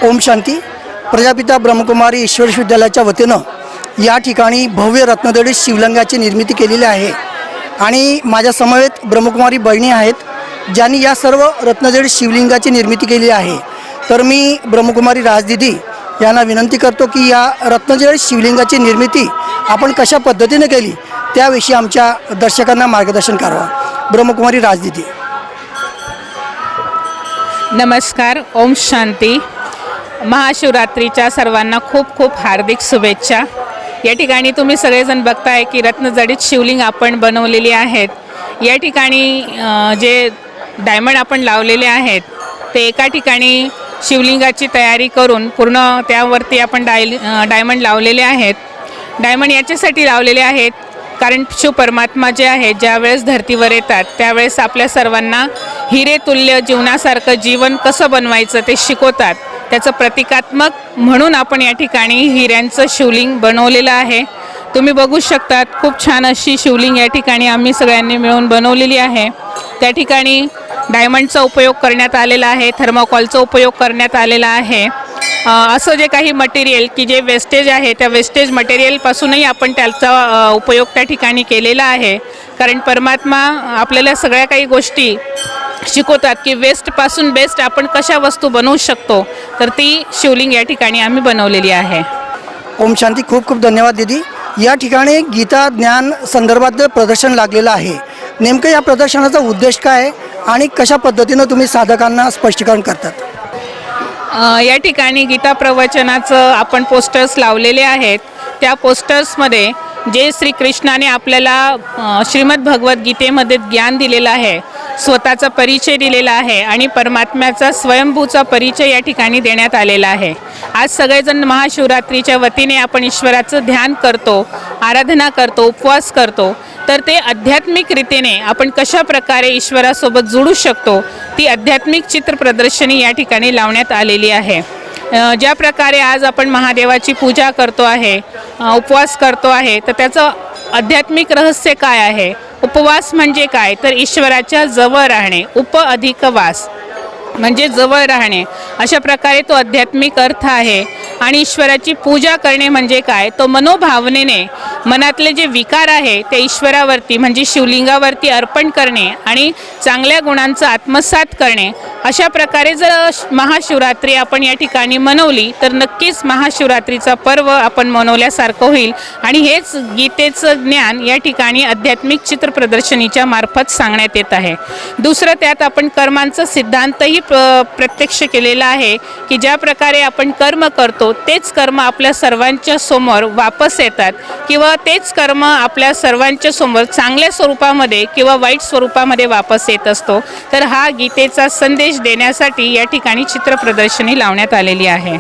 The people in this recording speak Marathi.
ओम शांती. प्रजापिता ब्रह्मकुमारी ईश्वर विश्वविद्यालयाच्या वतीनं या ठिकाणी भव्य रत्नजडित शिवलिंगाची निर्मिती केलेली आहे आणि माझ्या समवेत ब्रह्मकुमारी बहिणी आहेत ज्यांनी या सर्व रत्नजडित शिवलिंगाची निर्मिती केली आहे. तर मी ब्रह्मकुमारी राजदीदी यांना विनंती करतो की या रत्नजडित शिवलिंगाची निर्मिती आपण कशा पद्धतीने केली त्याविषयी आमच्या दर्शकांना मार्गदर्शन करावा. ब्रह्मकुमारी राजदीदी. नमस्कार. ओम शांती. महाशिवरात्रीच्या सर्वांना खूप खूप हार्दिक शुभेच्छा. या ठिकाणी तुम्ही सगळेजण बघताय की रत्नजडित शिवलिंग आपण बनवलेली आहेत. या ठिकाणी जे डायमंड आपण लावलेले आहेत ते एका ठिकाणी शिवलिंगाची तयारी करून पूर्ण त्यावरती आपण डायमंड लावलेले आहेत. डायमंड याच्यासाठी लावलेले आहेत कारण शिव परमात्मा जे आहे ज्यावेळेस धर्तीवर येतात त्यावेळेस आपल्या सर्वांना हिरेतुल्य जीवनासारखं जीवन कसं बनवायचं ते शिकवतात. त्याचं प्रतिकात्मक म्हणून आपण या ठिकाणी हिऱ्यांचं शिवलिंग बनवलेलं आहे. तुम्ही बघू शकतात खूप छान अशी शिवलिंग या ठिकाणी आम्ही सगळ्यांनी मिळून बनवलेली आहे. त्या ठिकाणी डायमंडचा उपयोग करण्यात आलेला आहे, थर्माकोलचा उपयोग करण्यात आलेला आहे. असं जे काही मटेरियल की जे वेस्टेज आहे त्या वेस्टेज मटेरियलपासूनही आपण त्याचा उपयोग त्या ठिकाणी केलेला आहे. कारण परमात्मा आपल्याला सगळ्या काही गोष्टी शिकवतात की वेस्टपासून बेस्ट आपण कशा वस्तू बनवू शकतो. तर ती शिवलिंग या ठिकाणी आम्ही बनवलेली आहे. ओम शांती. खूप खूप धन्यवाद दीदी. या ठिकाणी गीता ज्ञान संदर्भात प्रदर्शन लागलेलं आहे. नेमकं या प्रदर्शनाचा उद्देश काय आहे आणि कशा पद्धतीनं तुम्ही साधकांना स्पष्टीकरण करतात? या ठिकाणी गीता प्रवचनाचं आपण पोस्टर्स लावलेले आहेत. त्या पोस्टर्समध्ये जे श्रीकृष्णाने आपल्याला श्रीमद भगवद्गीतेमध्ये ज्ञान दिलेलं आहे, स्वतःचा परिचय दिलेला आहे आणि परमात्म्याचा स्वयंभूचा परिचय या ठिकाणी देण्यात आलेला आहे. आज सगळेजण महाशिवरात्रीच्या वतीने आपण ईश्वराचं ध्यान करतो, आराधना करतो, उपवास करतो. तर ते आध्यात्मिक रीतीने आपण कशा प्रकारे ईश्वरासोबत जोडू शकतो ती आध्यात्मिक चित्र प्रदर्शनी या ठिकाणी लावण्यात आलेली आहे. ज्या प्रकारे आज आपण महादेवाची पूजा करतो आहे, उपवास करतो आहे, तर त्याचं आध्यात्मिक रहस्य काय आहे? उपवास म्हणजे काय? तर ईश्वराच्या जवळ राहणे. उप अधिक वास म्हणजे जवळ राहणे. अशा प्रकारे तो आध्यात्मिक अर्थ आहे. आणि ईश्वराची पूजा करणे म्हणजे काय? तो मनोभावनेने मनातले जे विकार आहे ते ईश्वरावरती म्हणजे शिवलिंगावरती अर्पण करणे आणि चांगल्या गुणांचं आत्मसात करणे. अशा प्रकारे जर महाशिवरात्री आपण या ठिकाणी मनवली तर नक्कीच महाशिवरात्रीचा पर्व आपण मनवल्यासारखं होईल. आणि हेच गीतेचं ज्ञान या ठिकाणी आध्यात्मिक चित्र प्रदर्शनीच्या मार्फत सांगण्यात येत आहे. दुसरं त्यात आपण कर्मांचा सिद्धांतही प्रत्यक्ष केलेला आहे की ज्या प्रकारे आपण कर्म करतो तेच कर्म आपल्या सर्वांच्या समोर वापस येतात किंवा तेच कर्म आपल्या सर्वांच्या समोर चांगल्या स्वरूपामध्ये किंवा वाईट स्वरूपामध्ये वापस येत असतो. तर हा गीतेचा संदेश देण्यासाठी या ठिकाणी चित्र प्रदर्शनी लावण्यात आलेली आहे.